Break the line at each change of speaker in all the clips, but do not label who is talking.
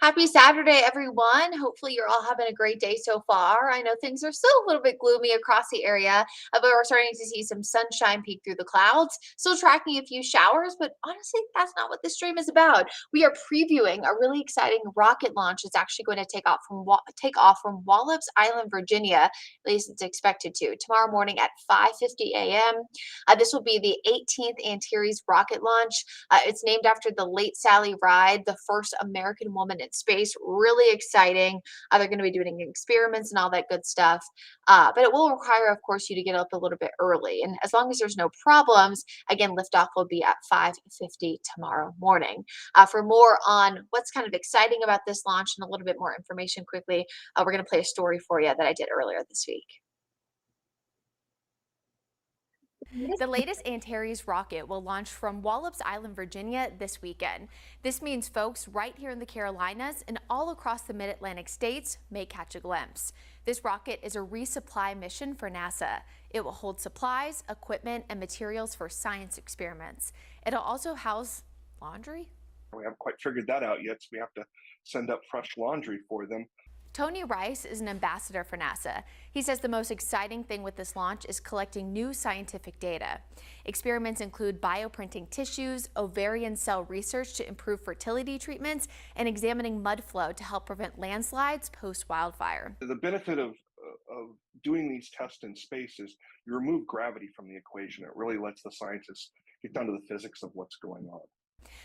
Happy Saturday, everyone. Hopefully, you're all having a great day so far. I know things are still a little bit gloomy across the area, but we're starting to see some sunshine peek through the clouds. Still tracking a few showers, but honestly, that's not what this stream is about. We are previewing a really exciting rocket launch that's actually going to take off from Wallops Island, Virginia. At least it's expected to tomorrow morning at 5:50 a.m. This will be the 18th Antares rocket launch. It's named after the late Sally Ride, the first American woman in space. Really exciting. They're going to be doing experiments and all that good stuff. But it will require, of course, you to get up a little bit early. And as long as there's no problems, again, liftoff will be at 5:50 tomorrow morning. For more on what's kind of exciting about this launch and a little bit more information quickly, we're going to play a story for you that I did earlier this week.
The latest Antares rocket will launch from Wallops Island, Virginia this weekend. This means folks right here in the Carolinas and all across the mid-Atlantic states may catch a glimpse. This rocket is a resupply mission for NASA. It will hold supplies, equipment, and materials for science experiments. It'll also house laundry.
We haven't quite figured that out yet, so we have to send up fresh laundry for them.
Tony Rice is an ambassador for NASA. He says the most exciting thing with this launch is collecting new scientific data. Experiments include bioprinting tissues, ovarian cell research to improve fertility treatments, and examining mud flow to help prevent landslides post-wildfire.
The benefit of doing these tests in space is you remove gravity from the equation. It really lets the scientists get down to the physics of what's going on.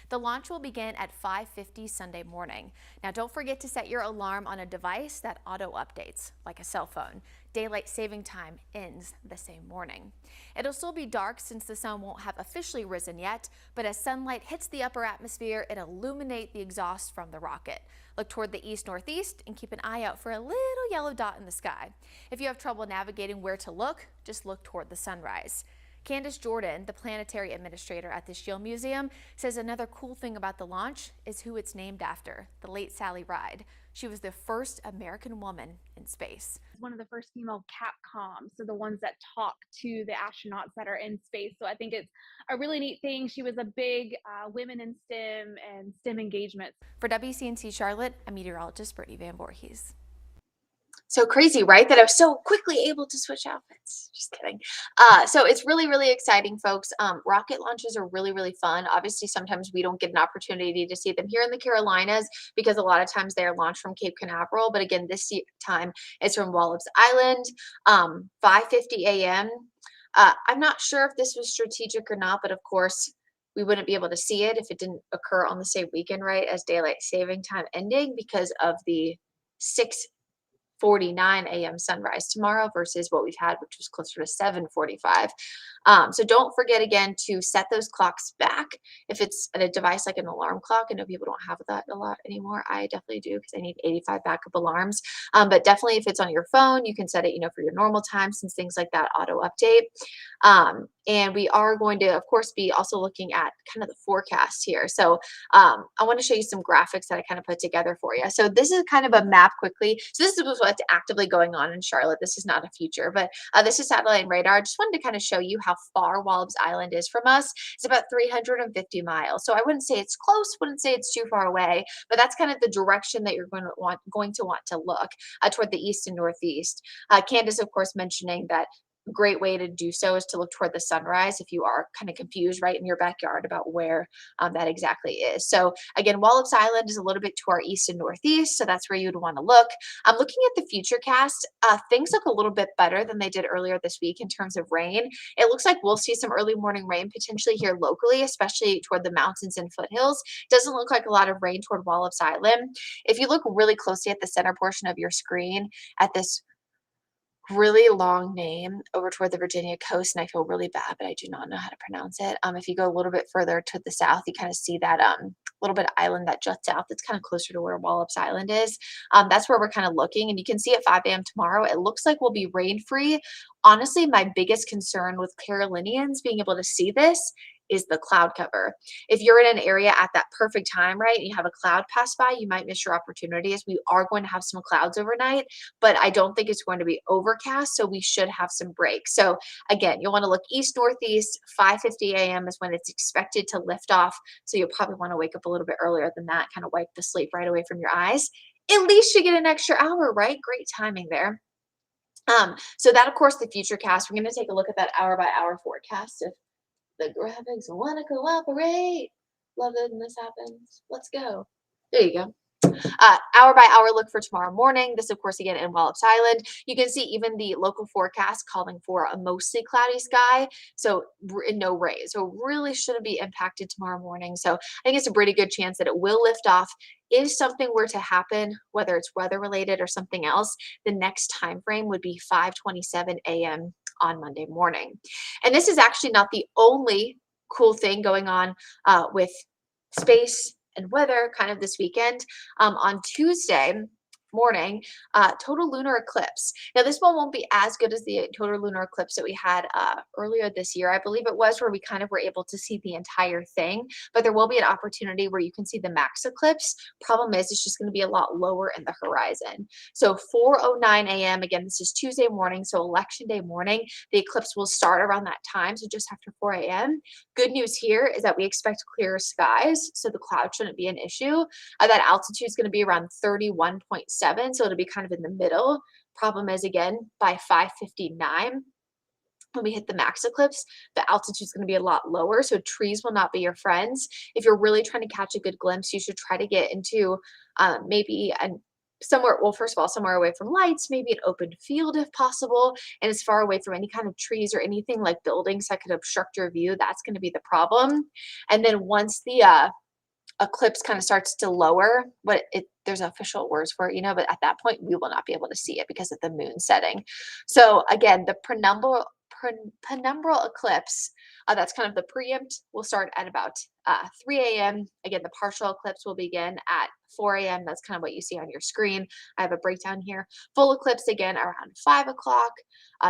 The launch will begin at 5:50 Sunday morning. Now, don't forget to set your alarm on a device that auto-updates, like a cell phone. Daylight saving time ends the same morning. It'll still be dark since the sun won't have officially risen yet, but as sunlight hits the upper atmosphere, it'll illuminate the exhaust from the rocket. Look toward the east-northeast and keep an eye out for a little yellow dot in the sky. If you have trouble navigating where to look, just look toward the sunrise. Candace Jordan, the planetary administrator at the Shield Museum, says another cool thing about the launch is who it's named after, the late Sally Ride. She was the first American woman in space.
One of the first female Capcoms, so the ones that talk to the astronauts that are in space. So I think it's a really neat thing. She was a big women in STEM and STEM engagement.
For WCNC Charlotte, I'm meteorologist Brittany Van Voorhees.
So crazy, right? That I was so quickly able to switch outfits. Just kidding. So it's really, really exciting, folks. Rocket launches are really, really fun. Obviously, sometimes we don't get an opportunity to see them here in the Carolinas because a lot of times they are launched from Cape Canaveral. But again, this time it's from Wallops Island, 5:50 a.m. I'm not sure if this was strategic or not, but of course, we wouldn't be able to see it if it didn't occur on the same weekend, right, as daylight saving time ending because of the 6:49 a.m. sunrise tomorrow versus what we've had, which was closer to 7:45. So don't forget again to set those clocks back. If it's at a device like an alarm clock, I know people don't have that a lot anymore. I definitely do because I need 85 backup alarms. But definitely if it's on your phone, you can set it, for your normal time since things like that auto update. And we are going to, of course, be also looking at kind of the forecast here. So I want to show you some graphics that I kind of put together for you. So this is kind of a map quickly. So this is what's actively going on in Charlotte. This is not a future, but this is satellite and radar. I just wanted to kind of show you how far Wallops Island is from us. It's about 350 miles. So I wouldn't say it's close, wouldn't say it's too far away, but that's kind of the direction that you're going to want to look toward the east and northeast. Candace, of course, mentioning that great way to do so is to look toward the sunrise if you are kind of confused right in your backyard about where that exactly is. So again, Wallops Island is a little bit to our east and northeast, so that's where you'd want to look. I'm looking at the futurecast. Things look a little bit better than they did earlier this week in terms of rain. It looks like we'll see some early morning rain potentially here locally, especially toward the mountains and foothills. Doesn't look like a lot of rain toward Wallops Island. If you look really closely at the center portion of your screen at this really long name over toward the Virginia coast, and I feel really bad, but I do not know how to pronounce it. If you go a little bit further to the south, you kind of see that little bit of island that juts out. That's kind of closer to where Wallops Island is. That's where we're kind of looking, and you can see at 5 a.m. tomorrow, it looks like we'll be rain free. Honestly, my biggest concern with Carolinians being able to see this is the cloud cover. If you're in an area at that perfect time, right, and you have a cloud pass by, you might miss your opportunities. We are going to have some clouds overnight, but I don't think it's going to be overcast, so we should have some breaks. So again, you'll want to look east northeast. 5:50 a.m. is when it's expected to lift off. So you'll probably want to wake up a little bit earlier than that, kind of wipe the sleep right away from your eyes. At least you get an extra hour, right? Great timing there. So that, of course, the future cast. We're going to take a look at that hour by hour forecast. If the graphics want to cooperate, love it when this happens. Let's go. There you go. Hour by hour look for tomorrow morning. This, of course, again in Wallops Island. You can see even the local forecast calling for a mostly cloudy sky, so no rays. So really shouldn't be impacted tomorrow morning. So I think it's a pretty good chance that it will lift off. If something were to happen, whether it's weather related or something else, the next time frame would be 5:27 a.m. on Monday morning. And this is actually not the only cool thing going on with space and weather kind of this weekend. On Tuesday morning, total lunar eclipse. Now this one won't be as good as the total lunar eclipse that we had earlier this year. I believe it was, where we kind of were able to see the entire thing, but there will be an opportunity where you can see the max eclipse. Problem is, it's just going to be a lot lower in the horizon. So 4:09 a.m. again, this is Tuesday morning, so election day morning, the eclipse will start around that time, so just after 4 a.m. Good news here is that we expect clearer skies, so the cloud shouldn't be an issue. That altitude is going to be around 31.7, so it'll be kind of in the middle. Problem is, again, by 5:59, when we hit the max eclipse, the altitude is going to be a lot lower, so trees will not be your friends. If you're really trying to catch a good glimpse, you should try to get into maybe somewhere, well, first of all, somewhere away from lights, maybe an open field if possible, and as far away from any kind of trees or anything like buildings that could obstruct your view. That's going to be the problem. And then once the eclipse kind of starts to lower, there's official words for it, but at that point we will not be able to see it because of the moon setting. So again, the penumbral eclipse, that's kind of the preempt, will start at about 3 a.m. Again, the partial eclipse will begin at 4 a.m. That's kind of what you see on your screen. I have a breakdown here. Full eclipse again around 5 o'clock.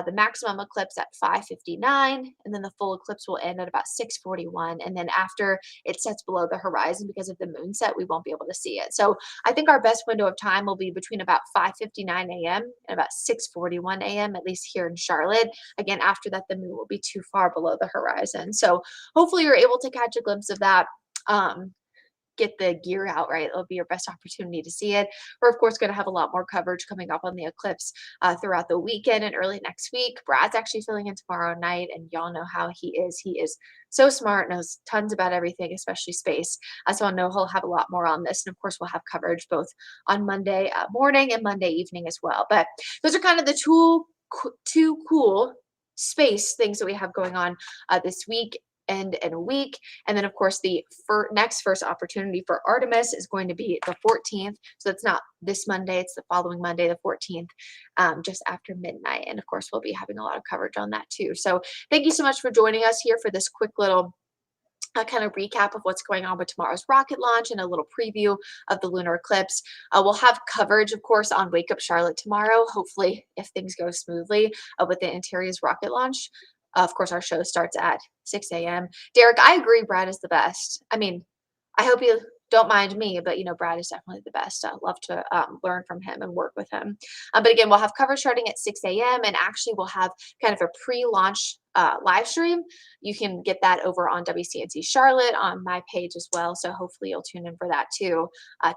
The maximum eclipse at 5:59, and then the full eclipse will end at about 6:41. And then after it sets below the horizon because of the moon set, we won't be able to see it. So I think our best window of time will be between about 5:59 a.m. and about 6:41 a.m., at least here in Charlotte. Again, after that, the moon will be too far below the horizon. So hopefully you're able to catch a glimpse of that. Get the gear out, right? It'll be your best opportunity to see it. We're, of course, going to have a lot more coverage coming up on the eclipse throughout the weekend and early next week. Brad's actually filling in tomorrow night, and y'all know how he is. He is so smart, knows tons about everything, especially space. So I know he'll have a lot more on this. And, of course, we'll have coverage both on Monday morning and Monday evening as well. But those are kind of the two cool space things that we have going on this week and in a week. And then, of course, the next first opportunity for Artemis is going to be the 14th. So it's not this Monday, it's the following Monday, the 14th, just after midnight. And of course, we'll be having a lot of coverage on that too. So thank you so much for joining us here for this quick little kind of recap of what's going on with tomorrow's rocket launch and a little preview of the lunar eclipse. We'll have coverage, of course, on Wake Up Charlotte tomorrow, hopefully, if things go smoothly with the Antares rocket launch. Of course, our show starts at 6 a.m. Derek, I agree Brad is the best. I mean, I hope you don't mind me, but, Brad is definitely the best. I'd love to learn from him and work with him. But again, we'll have coverage starting at 6 a.m. and actually we'll have kind of a pre-launch live stream. You can get that over on WCNC Charlotte on my page as well. So hopefully you'll tune in for that too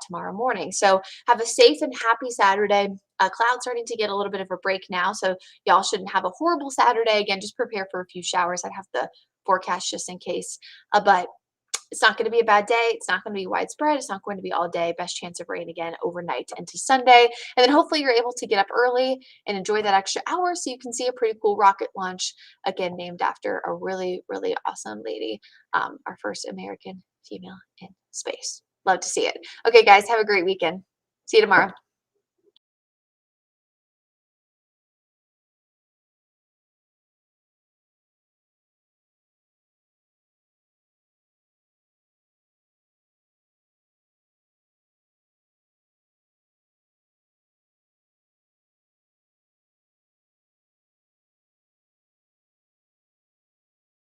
tomorrow morning. So have a safe and happy Saturday. Cloud's starting to get a little bit of a break now, so y'all shouldn't have a horrible Saturday. Again, just prepare for a few showers. I'd have the forecast just in case. But it's not going to be a bad day. It's not going to be widespread. It's not going to be all day. Best chance of rain again overnight into Sunday. And then hopefully you're able to get up early and enjoy that extra hour so you can see a pretty cool rocket launch, again, named after a really, really awesome lady, our first American female in space. Love to see it. Okay, guys, have a great weekend. See you tomorrow.